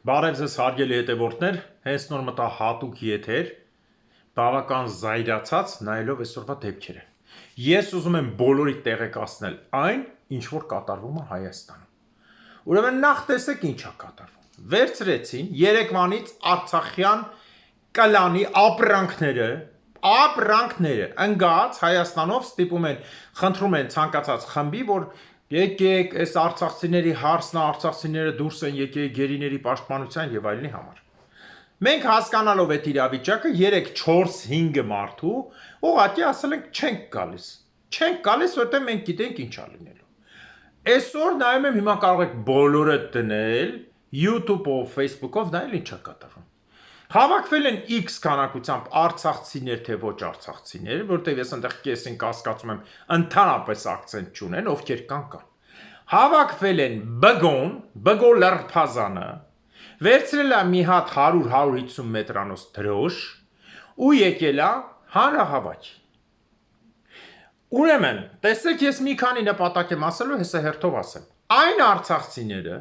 Բարև ձեզ հարգելի հետևորդներ, հենց նոր մտա հատուկ եթեր, բավական զայրացած նայելով այսօրվա դեպքերը։ Ես ուզում եմ բոլորի տեղեկացնել այն, ինչ որ կատարվում է Հայաստանում։ Ուրեմն նախ տեսեք ինչ է կատարվում։ Վերցրեցին Երևանից Արցախյան կլանի ապրանքները ընկած Հայաստանով ստիպում են, խնդրում են ցանկացած խմբի, որ եկեք այս արցախցիների հարցն է, արցախցիները դուրս են եկել գերիների պաշտպանության եւ այլնի համար։ Մենք հասկանալով այդ իրավիճակը 3-4-5 մարդու ուղղակի ասել ենք չենք գալիս։ Չենք գալիս, որտեղ մենք գիտենք ինչ է լինելու։ Այսօր նայում եմ հիմա կարող եք բոլորը դնել YouTube-ով, Facebook-ով նայել ինչ է կատարվում։ Հավաքվել են X քանակությամբ արցախցիներ, թե ոչ արցախցիներ, որտեղ ես այնտեղ կեսին կասկածում եմ ընդհանրապես акցենտ չունեն, ովքեր կան։ Հավաքվել են Բգո լրփազանը, վերցրել է մի հատ 100-150 մետրանոց դրոշ ու եկել է հանրահավաքի։ Ուրեմն, տեսեք ես մի քանի նպատակ եմ ասելու, հեսա հերթով ասեմ։ Այն արցախցիները,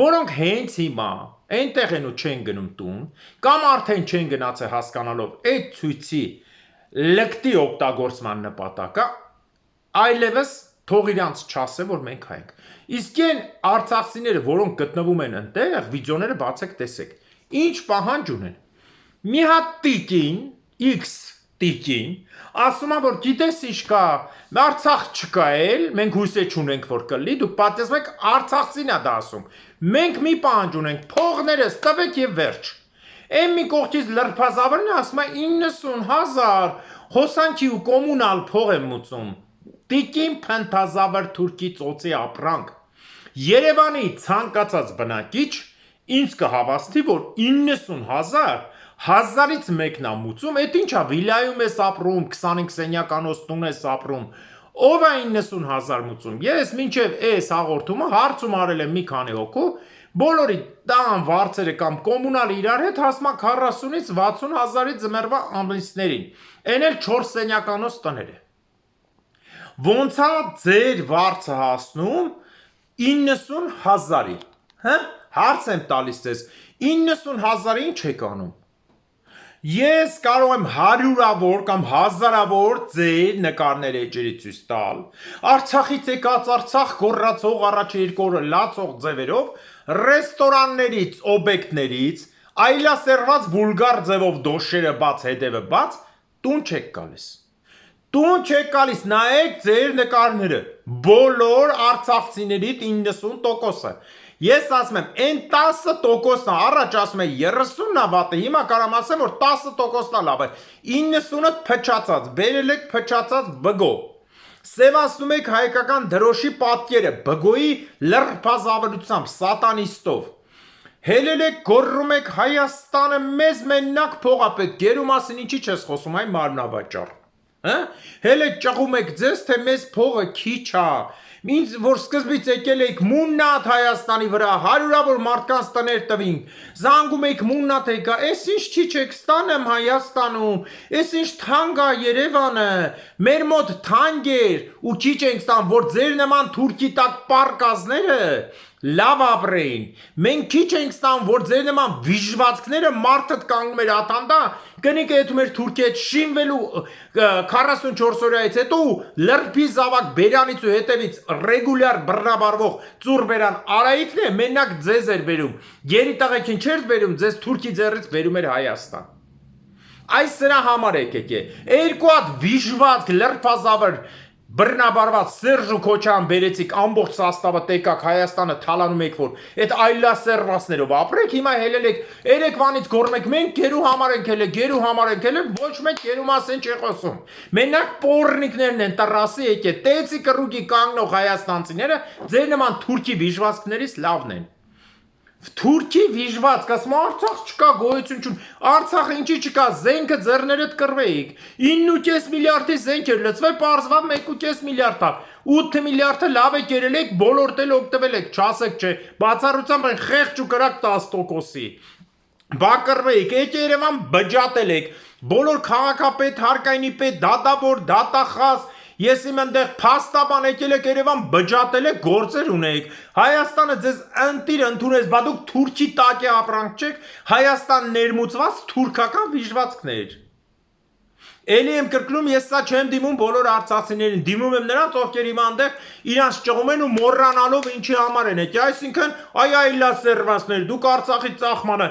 որոնք հենց հիմա այնտեղ են ու չեն գնում տուն, կամ արդեն չեն գնացել հասկանալով այդ ցույցի լկտի օգտագործման նպատակը, այլևս թող իրանց չասեն, որ մենք հայենք։ Իսկ այն արցախցիները, որոնք գտնվում են այնտեղ, վիդեոները բացեք տեսեք, ինչ պահանջ ունեն։ Մի հատ տիկին, X տիկին, ասում է, որ գիտես ինչ կա, Արցախ չկա էլ, մենք հույս չունենք, որ կլինի, դուք պատասխանում եք, արցախցին է դա ասում։ Մենք մի պահանջ ունենք, փողներս տվեք եւ վերջ։ Այն մի կողքից լրփազավրն է ասում է 90,000 հոսանքի ու կոմունալ փող եմ մուծում։ Տիկին փնթազավր թուրքի ծոցի ապրանք։ Երևանի ցանկացած բնակիչ ինձ կհավաստի, որ 90,000 1000-ից մեկն է մուծում, այդ ինչա վիլայում ես ապրում, 25 սենյականոց տուն ես ապրում, ով է 90,000 մուծում։ Ես մինչև այս հաղորդումը հարցում արել եմ մի քանի հոգու, բոլորի տան վարձերը կամ կոմունալ իրար հետ հասնում է 40-ից 60,000-ի ձմեռվա ամիսներին, այն էլ 4 սենյականոց տները։ Ոնց է ձեր վարձը հասնում 90,000-ի, հա? Հարց եմ տալիս ձեզ, 90,000-ի ինչ եք անում։ Ես կարող եմ հարյուրավոր կամ հազարավոր ձեր նկարներ էջերի ցույց տալ, Արցախից եկած Արցախ գոռացող առաջ երկու օրը լացող ձևերով, ռեստորաններից, օբյեկտներից, այլասերված վուլգար ձևով դոշերը բաց, հետևը բաց, տուն չեք գալիս։ Տուն չեք գալիս, նայեք ձեր նկարները, բոլոր արցախցիների 90%-ը։ Ես ասում եմ, այն 10%-ն է, առաջ ասում եմ 30-ն է վատը, հիմա կարամ ասեմ, որ 10%-ն է լավ է, 90-ը փչացած, բերել եք փչացած Բգո, սևացնում եք հայկական դրոշի պատկերը, Բգոյի լրփազավրությամբ, սատանիստով, հելել եք, գոռում եք Հայաստանը մեզ մենակ փող է պետք, գերու մասին ինչի չես խոսում, այ մարմնավաճառ, հել եք ճղում եք ձեզ, թե մեզ փողը քիչ է, Ինձ որ սկզբից եկել եք մուննատ Հայաստանի վրա, հարյուրավոր մարդկանց տներ տվինք, զանգում եք մուննատ եկա, ես ինչ քիչ եք ստանեմ Հայաստանում, ես ինչ թանկ է Երևանը, մեր մոտ թանկ էր ու քիչ ենք ստան, որ ձեր նման թուրքի տակ պարկազները լավ ապրեին, մենք քիչ ենք ստան, որ ձեր նման վիժվածքները մարդդ կանգնում էր աթանդա, կնիկը եթում էր Թուրքիա հետ շինվելու 44 օրյայից հետո լրբի զավակ բերանից ու հետևից ռեգուլյար բռնաբարվող ծուրբերան Արայիկն է մենակ ձեզ էր բերում, գերի տղեկին չէր բերում, ձեզ Թուրքի ձեռից բերում էր Հայաստան։ Այս սրա համար եկեք է, երկու հատ վիժվածք լրբազավր բռնաբարված Սերժ Քոչյան բերեցիք ամբողջ սաստավը տեկակ Հայաստանը թալանում եք, որ այդ այլասերվածներով ապրեք, հիմա հելել եք Երևանից գոռում եք, մենք գերու համար ենք հելել, գերու համար ենք հելել, ոչ մեկ գերու մասին չի խոսում։ Մենակ պոռնիկներն են տրասի եկել, տեցի կռուկի կանգնող հայաստանցիները ձեր նման թուրքի վիժվածքներից լավն են։ Թուրքի վիժված, ասում Արցախ չկա, գոյություն չուն, Արցախ ինչի չկա, զենքը ձեռներդ կռվեիք, 9.5 միլիարդի զենք էր լծվել, պարզվավ 1.5 միլիարդ է, 8 միլիարդը լավ եք երել եք, բոլորտել օգտվել եք, չասեք չէ, բացառությամբ են խեղճ ու կրակ 10%-ի, բակռվեիք, եք Երևան բջատել եք, բոլոր քաղաքապետ, հարկայինի պետ, դատավոր, դատախազ, Ես իմ այնտեղ փաստաբան եկել եք Երևան բջատել եք գործեր ունեիք։ Հայաստանը ձեզ ընտիր ընդունեց, բա դուք Թուրքի տակ է ապրանք չեք, Հայաստան ներմուծված թուրքական վիժվածքներ։ Էլի եմ կրկնում, ես սա չեմ դիմում բոլոր արցախցիներին, դիմում եմ նրանց, ովքեր հիմա այնտեղ իրանց ճղում են ու մոռանալով ինչի համար են եկել, այսինքն այ այլա սերվասներ, դուք Արցախի ծախմանը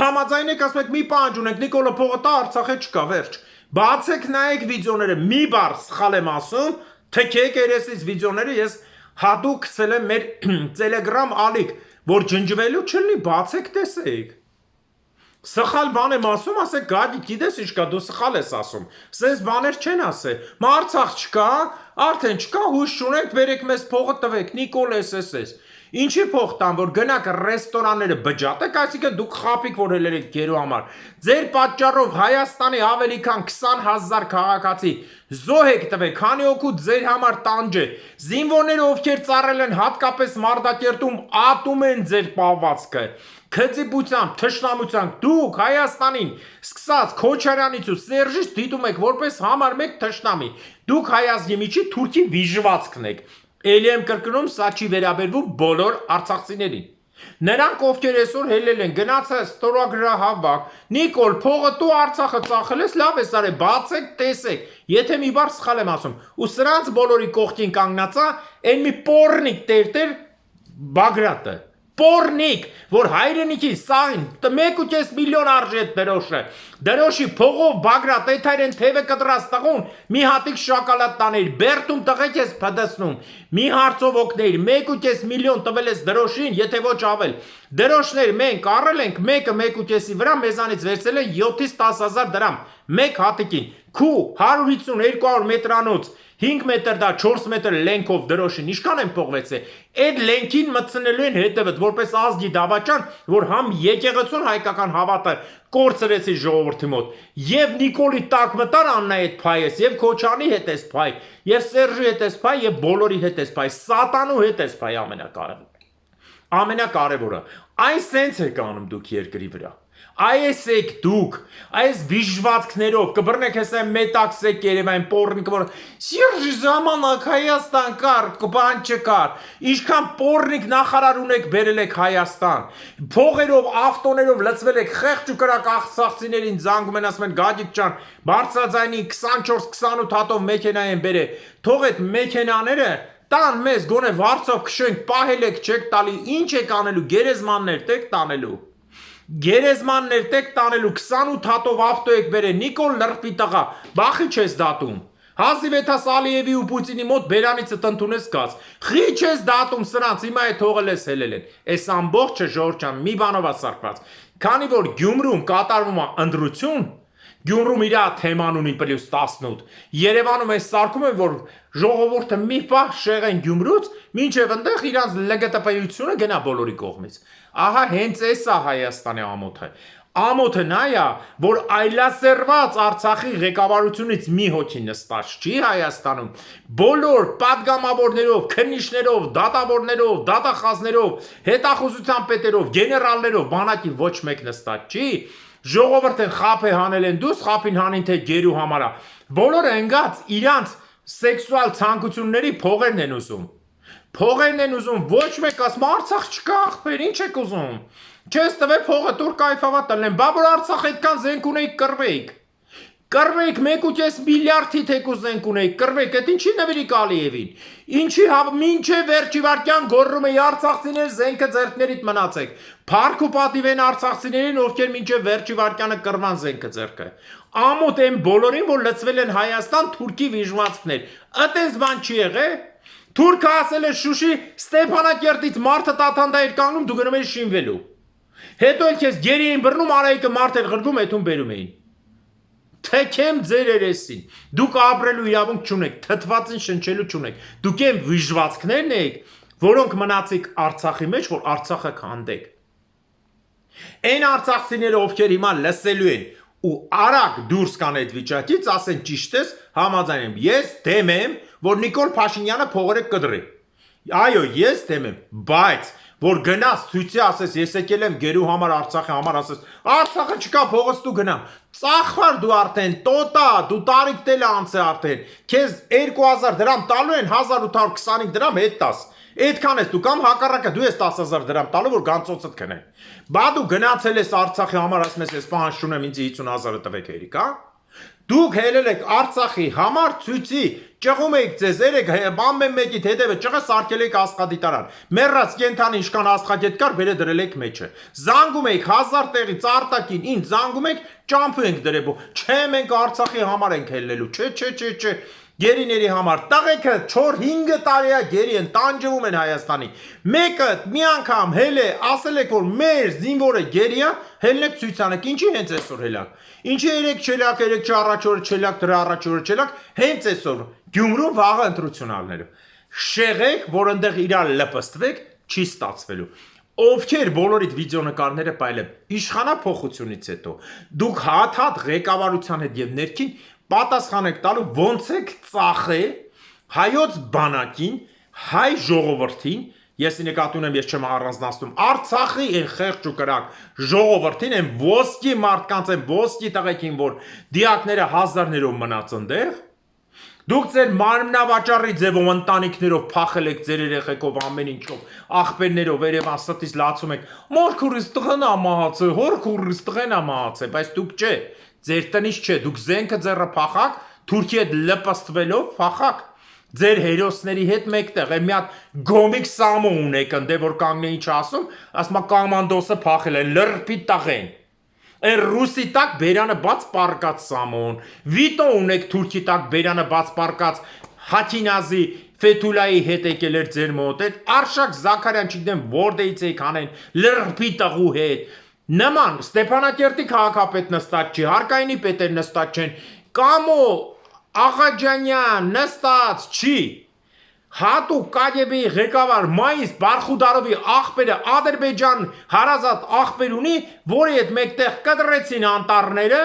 համաձայն եք, ասում եք մի պահանջ ունենք, Նիկոլը փողը տա, Արցախը չկա, վերջ։ Բացեք նայեք վիդեոները, մի բառ սխալ եմ ասում, թքեք երեսից վիդեոները, ես հատուկ գցել եմ մեր Telegram ալիք, որ ջնջվելու չլինի, բացեք տեսեք։ Սխալ բան եմ ասում, ասեք գադի, գիտես ինչ կա, դու սխալ ես ասում։ Սենց բաներ չեն ասել։ Մա Արցախ չկա, արդեն չկա, հույս չունեք, բերեք մեզ փողը տվեք, Նիկոլ էս։ Ինչի փող տան, որ գնաք ռեստորանները բջատեք, այսինքն դուք խապիկ որ ելել եք գերու համար։ Ձեր պատճառով Հայաստանի ավելի քան 20,000 քաղաքացի զոհ եք տվել, քանի օգու ձեր համար տանջ է։ Զինվորները, ովքեր ծառել են հատկապես Մարտակերտում, ատում են ձեր պահվածքը։ Քծիպությամբ, թշնամությամբ դուք Հայաստանին սկսած Քոչարյանից ու Սերժից դիտում եք որպես համար մեկ թշնամի։ Դուք հայազգի միջի Թուրքի վիժվածքն եք։ Էլի եմ կրկնում, սա չի վերաբերվում բոլոր արցախցիներին։ Նրանք, ովքեր այսօր հելել են, գնացած ստորագրահավաք, Նիկոլ, փողը դու Արցախը ծախել ես, լավ ես արել, բացեք, տեսեք։ Եթե մի բառ սխալ եմ ասում, ու սրանց բոլորի կողքին կանգնածա, այն մի պորնիկ տերտեր Բագրատը։ Պորնիկ, որ հայրենիքի սայն 1.5 միլիոն արժի այդ դրոշը։ Դրոշի փողով Բագրատ էթայրեն թևը կտրած տղուն մի հատիկ շոկոլադ տաներ, բերտում տղեկ ես փդացնում, մի հարցով օգներ, 1.5 միլիոն տվել ես դրոշին, եթե ոչ ավել։ Դրոշներ մենք առել ենք, մեկը 1.5-ի վրա մեզանից վերցել են 7-ից 10,000 դրամ, մեկ հատիկին։ Քու 150-200 մետրանոց 5 մետր դա 4 մետր լենքով դրոշին, ինչքան են փողվեցել։ Այդ լենքին մտցնելու են հետևդ, որպես ազգի դավաճան, որ համ եկեղեցուն հայկական հավատը կորցրեցի ժողովրդի մոտ։ Եվ Նիկոլի տակ մտար Աննայի հետ փայես, եւ Քոչանի հետ էս փայ, եւ Սերժի հետ էս փայ, եւ բոլորի հետ էս փայ, Սատանու հետ էս փայ ամենակարևորը։ Այն սենց եք անում դուք երկրի վրա։ Այս եք դուք, այս վիժվածքներով, կբռնեք հեսա մետաքսեք Երևան պորնիկ, որ Սիրժի ժամանակ Հայաստան կար, բան չկար, ինչքան պորնիկ նախարար ունեք բերել եք Հայաստան, փողերով, ավտոներով լցվել եք, խեղճ ու կրակ արցախցիներին զանգում են, ասում են Գագիկ ջան, բարձրաձայնի 24-28 հատով մեքենա են բերել, թող այդ մեքենաները տան մեզ գոնե վարձով քշենք, պահել եք չեք տալի, ինչ եք անելու, գերեզմաններ տեք տանելու։ Գերեզմաններ տեք տանելու 28 հատով ավտո եք բերել, Նիկոլ լրպի տղա, բախի չես դատում։ Հազիվեթաս Ալիևի ու Պուտինի մոտ բերանիցդ ընդունես գաց։ Խի չես դատում սրանց, հիմա է թողել ես հելել են։ Այս ամբողջը ժողովրդյան մի բանով է սարքված։ Քանի որ Գյումրում կատարվում է ընտրություն, Գյումրում իր թեման ունի +18, Երևանում է սարքում են, որ ժողովուրդը մի պահ շեղեն Գյումրուց, մինչև այնտեղ իրանց ԼԳՏԲ-ությունը գնա բոլորի կողմից։ Ահա հենց էս է Հայաստանի ամոթը։ Ամոթը նա է, որ այլասերված Արցախի ղեկավարությունից մի հոգի նստած չի Հայաստանում, բոլոր պատգամավորներով, քննիչներով, դատավորներով, դատախազներով, հետախուզության պետերով, գեներալներով, բանակի ոչ մեկ նստած չի։ Ժողովուրդը խափ է հանել են դուս, խափին հանին թե գերու համարա։ Բոլորը ընկած իրանց սեքսուալ ցանկությունների փողերն են ուզում։ Փողերն են ուզում, ոչ մեկ ասում Արցախ չկա ախպեր, ինչ եք ուզում։ Չես տվել փողը տուր կայֆավա տնեն, բա որ Արցախ այդքան զենք ունեիք կռվեիք։ Կռվեիք 1.5 միլիարդի թեկուզ զենք ունեիք, կռվեիք, այդ ինչի նվիրիկ Ալիևին։ Ինչի մինչև վերջի վարքյան գոռում էի արցախցիներ զենքը ձեռքներիդ մնացեք։ Փառք ու պատիվ են արցախցիներին, ովքեր մինչև վերջի վարքյանը կռվան զենքը ձեռքը։ Ամոթ են բոլորին, որ լցվել են Հայաստան թուրքի վիժվածքներ։ Այդպես բան չի եղել։ Թուրքը ասել է Շուշի Ստեփանակերտից մարդը տաթանդա էր կանգնում, դու գնում ես շինվելու։ Հետո էլ քեզ գերի էին բռնում, Արայիկը մարդ էր ղրգում, հետում բերում էին։ Թեքեմ ձեր երեսին։ Դուք ապրելու իրավունք չունեք, թթվածին շնչելու չունեք։ Դուք են վիժվածքներն եք, որոնք մնացիք Արցախի մեջ, որ Արցախը քանդեք։ Այն արցախցիները, ովքեր հիմա լսելու են ու արագ դուրս կան այդ վիճակից, ասեն ճիշտ ես, համաձայն եմ։ Ես դեմ եմ, որ Նիկոլ Փաշինյանը փողերը կդրի։ Այո, ես դեմ եմ, բայց որ գնաս ցույցի ասես ես եկել եմ գերու համար Արցախի համար ասես Արցախը չկա փողոց դու գնամ ծախվար դու արդեն տոտա դու տարիք տել անցե արդեն քեզ 2000 դրամ տալու են 1825 դրամ հետ տաս այդքան ես դու կամ հակառակը դու ես 10000 դրամ տալու որ գանցոցդ քնեն բա դու գնացել ես Արցախի համար ասում ես պահանջ չունեմ ինձ 50000-ը տվեք երիկա Դուք հելել եք Արցախի համար ցույցի, ճղում եք ձեզ, երեք բամբեն մեկիդ հետևը ճղը սարքել եք աստղադիտարան, մեռած կենթանի ինչքան աստղագետ կար, բերը դրել եք մեջը, զանգում եք 1000 տեղից արտակին, ինձ զանգում եք, ճամփու ենք դրելու, չէ մենք Արցախի համար ենք հելնելու, չէ, գերիների համար, տղեկը 4-5 տարի է գերի են, տանջվում են Հայաստանի, մեկը մի անգամ հել է, ասել եք որ մեր զինվորը գերի է, հելնեք ցույցանեք, ինչի հենց այսօր հելակ, ինչի 3 չելակ, 3 առաջ օրը չելակ, դրա առաջ օրը չելակ, հենց այսօր Գյումրու վաղը ընտրությունալները, շեղեք, որ ընդեղ իրար լպստվեք, չի ստացվելու, ովքեր բոլորիդ վիդեոնկարները պայլեմ, իշխանափոխությունից հետո, դուք հատ ղեկավարության հետ և ներքին պատասխան եք տալու ոնց եք ծախե հայոց բանակին, հայ ժողովրդին, ես նկատի ունեմ ես չեմ առանձնացնում, Արցախի այն խեղճ ու կրակ ժողովրդին, այն ոսկի մարդկանց, այն ոսկի տղեկին, որ դիակները հազարներով մնաց ընդեղ, դուք ձեր մարմնավաճառի ձևով ընտանիքներով փախել եք ձեր երեխեքով ամեն ինչով, աղբերներով Երևան ստից լացում եք, մորքուրից տղեն ա մահացել, հորքուրից տղեն ա մահացել, բայց դուք չէ Ձեր տնից չէ, դուք զենքը ձեռը փախակ, Թուրքի հետ լպստվելով փախակ, ձեր հերոսների հետ մեկտեղ, մի հատ գոմիկ սամո ունեք ընդ որ կանգնե ինչ ասում, ասում կոմանդոսը փախել է, լրփի տղեն։ Այն ռուսի տակ բերանը բաց պարկած սամոն, վիտո ունեք Թուրքի տակ բերանը բաց պարկած Հաթինազի Ֆեթուլայի հետ եկել էր ձեր մոտ, Արշակ Զաքարյան չգիտեմ որտեղից եք անեն, լրփի տղու հետ Նման Ստեփանակերտի քաղաքապետ նստած չի, Հարկայինի պետեր նստած չեն, Կամո Աղաջանյան նստած չի, Հատուկ կագեբի ղեկավար Մայիս Բարխուդարովի աղբերը Ադրբեջան հարազատ աղբեր ունի, որի հետ մեկտեղ կտրեցին անտառները,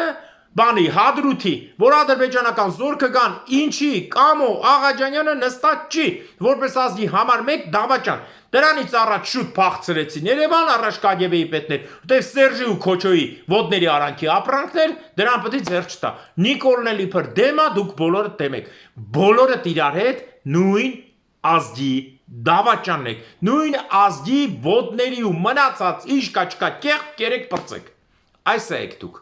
բանի Հադրութի, որ ադրբեջանական զորքը կան, ինչի Կամո Աղաջանյանը նստած չի, որպես ազգի համար մեկ դավաճան, դրանից առաջ շուտ փախցրեցին Երևան առաջ կագեբեի պետներ, որտեղ Սերժի ու Քոչոյի ոտների արանքի ապրանքներ, դրան պետք է ձեռ չտա, Նիկոլն էլ իբր դեմա, դուք բոլորը դեմ եք, բոլորդ իրար հետ նույն ազգի դավաճանն եք, նույն ազգի ոտների ու մնացած իշկա չկա կեղտ կերեք պրծեք, այս եք դուք,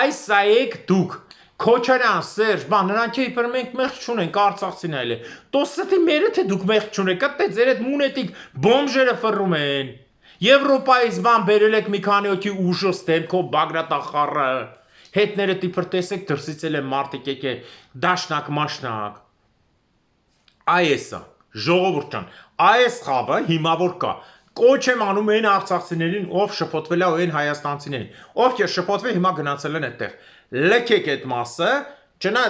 այս եք դուք, Քոչարյան, Սերժ, բան, նրանք իբր մենք մեղք չունենք, Արցախցին այլ է, տոսը մերը թե դուք մեղք չունեք, կտե ձեր այդ մունետիկ բոմժերը ֆռում են, Եվրոպայից բան բերել եք մի քանի օքի ուժոս դեմքով Բագրատախառը, հետները իբր տեսեք դրսից էլ են մարդիկ եկել, դաշնակ մաշնակ, Այեսը, ժողովուրդ ջան, այս խավը հիմա որ կա, կոչ եմ անում այն արցախցիներին, ով շփոթվել է այն հայաստանցիներին, ովքեր շփոթվել հիմա գնացել են այդտեղ, լքեք այդ մասը, չնա,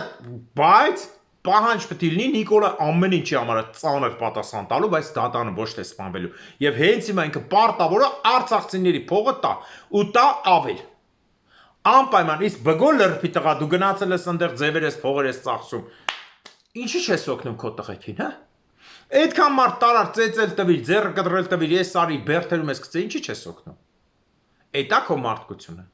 բայց պահանջ պետք է լինի Նիկոլը ամեն ինչի համար ծանր պատասխան տալու, բայց դատանը ոչ թե սպանվելու, եւ հենց հիմա ինքը պարտավորը արցախցիների փողը տա ու տա ավել, անպայման, իսկ բգոլ լրփի տղա, դու գնացել ես ընդեղ ձևեր ես փողեր ես ծախսում, ինչի չես օգնում քո տղեկին, հա? Այդքան մարդ տարար ծեծել տվիր, ձեռը կտրել տվիր, ես արի բերթերում ես գցե, ինչի չես օգնում։ Էդա քո մարդկությունը։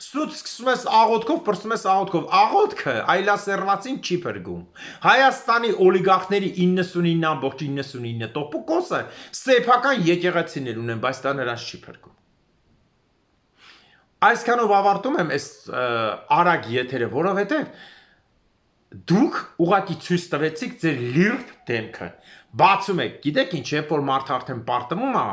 Սուտ սկսում ես աղոթքով, պրծում ես աղոթքով, աղոթքը այլասերվածին չի փրկում։ Հայաստանի օլիգարխների 99.99%-ը սեփական եկեղեցիներ ունեն, բայց դա նրանց չի փրկում։ Այսքանով ավարտում եմ այս արագ եթերը, որովհետև դուք ուղղակի ցույց տվեցիք ձեր լիրբ դեմքը։ Բացում եք, գիտեք ինչ, երբ որ մարդ արդեն պարտվում է,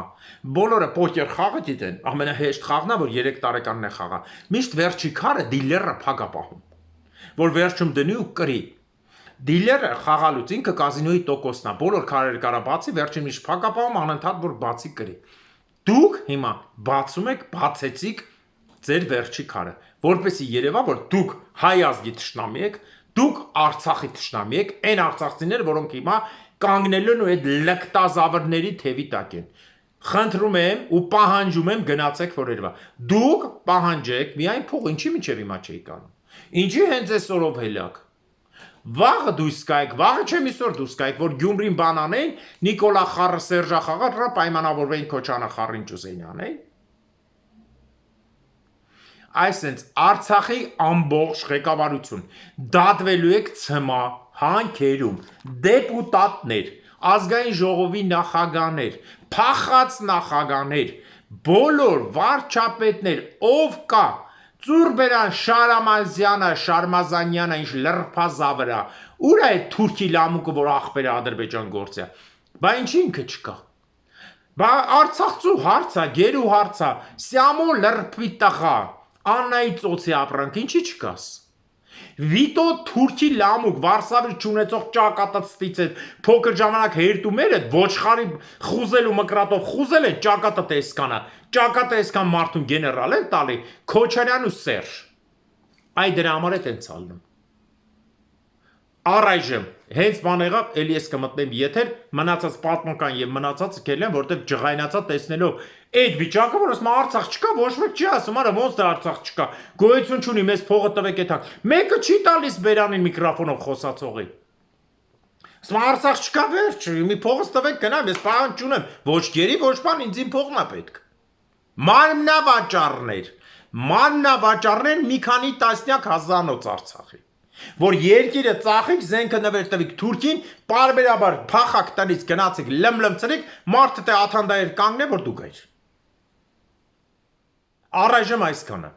բոլորը պոկեր խաղը գիտեն, ամենահեշտ խաղն է, որ 3 տարեկանն է խաղա։ Միշտ վերջի քարը դիլերը փակ է պահում, որ վերջում դնի ու կրի։ Դիլերը խաղալուց ինքը կազինոյի տոկոսն է, բոլոր քարերը կարա բացի, վերջին միշտ փակ է պահում, անընդհատ որ բացի կրի։ Դուք հիմա բացում եք, բացեցիք ձեր վերջի քարը, որպեսզի երևա, որ դուք հայ ազգի թշնամի եք, դուք Արցախի թշնամի եք, այն արցախցիները, որոնք հիմա կանգնելու են ու այդ լկտազավրների թևի տակ են։ Խնդրում եմ ու պահանջում եմ գնացեք որ երևա։ Դուք պահանջեք միայն փող, ինչի մինչև հիմա չէիք անում։ Ինչի հենց այսօրով հելակ։ Վաղը դույս կայք, վաղը չեմ իսօր դուս կայք, որ Գյումրին բանանեն, Նիկոլա Խառը Սերժա խաղա պայմանավորվեին Քոչանա Խառին Ճուզենյանեն։ Այսինքն Արցախի ամբողջ ղեկավարություն դատվելու եք ցմա հանքերում դեպուտատներ, ազգային ժողովի նախագահներ, փախած նախագահներ, բոլոր վարչապետներ, ով կա Ծուրբերան Շարմազանյանը ինչ լրփազավրա, ուր է թուրքի լամուկը, որ ախպերը Ադրբեջան գործյա, բա ինչի ինքը չկա։ Բա Արցախցու հարցա, գերու հարցա, սյամո լրփի տղա, Աննայի ծոցի ապրանք, ինչի չկաս։ Վիտո թուրքի լամուկ, Վարշավի չունեցող ճակատստից է փոքր ժամանակ հերտումերը ոչխարի խուզելու մկրատով խուզել են ճակատը տեսկանա, ճակատը այսքան մարդուն գեներալ են տալի, Քոչարյան ու Սերժ։ Այ դրա համար է տենց ալնում։ Առայժմ հենց բան եղավ, էլի ես կմտնեմ եթեր, մնացած պատմական եւ մնացածը կելեն, որտեղ ջղայնացա տեսնելով այդ վիճակը, որ ասում Արցախ չկա, ոչ մեկ չի ասում, արա ոնց դա Արցախ չկա, գոյություն չունի, մեզ փողը տվեք այդակ։ Մեկը չի տալիս Բերանին միկրոֆոնով խոսացողի։ Ասում Արցախ չկա, վերջ, մի փողս տվեք գնամ, ես բան չունեմ, ոչ գերի, ոչ բան, ինձ իմ փողն է պետք։ Մաննավաճառներ մի քանի տասնյակ հազարանոց Արցախի, որ երկիրը ծախիկ, զենքը նվեր տվիք Թուրքին, պարբերաբար փախակ տնից գնացիք, լմլմցրիք, մարդը թե աթանդայեր կանգնե, որ դու գայր։ Առայժմ այսքանը։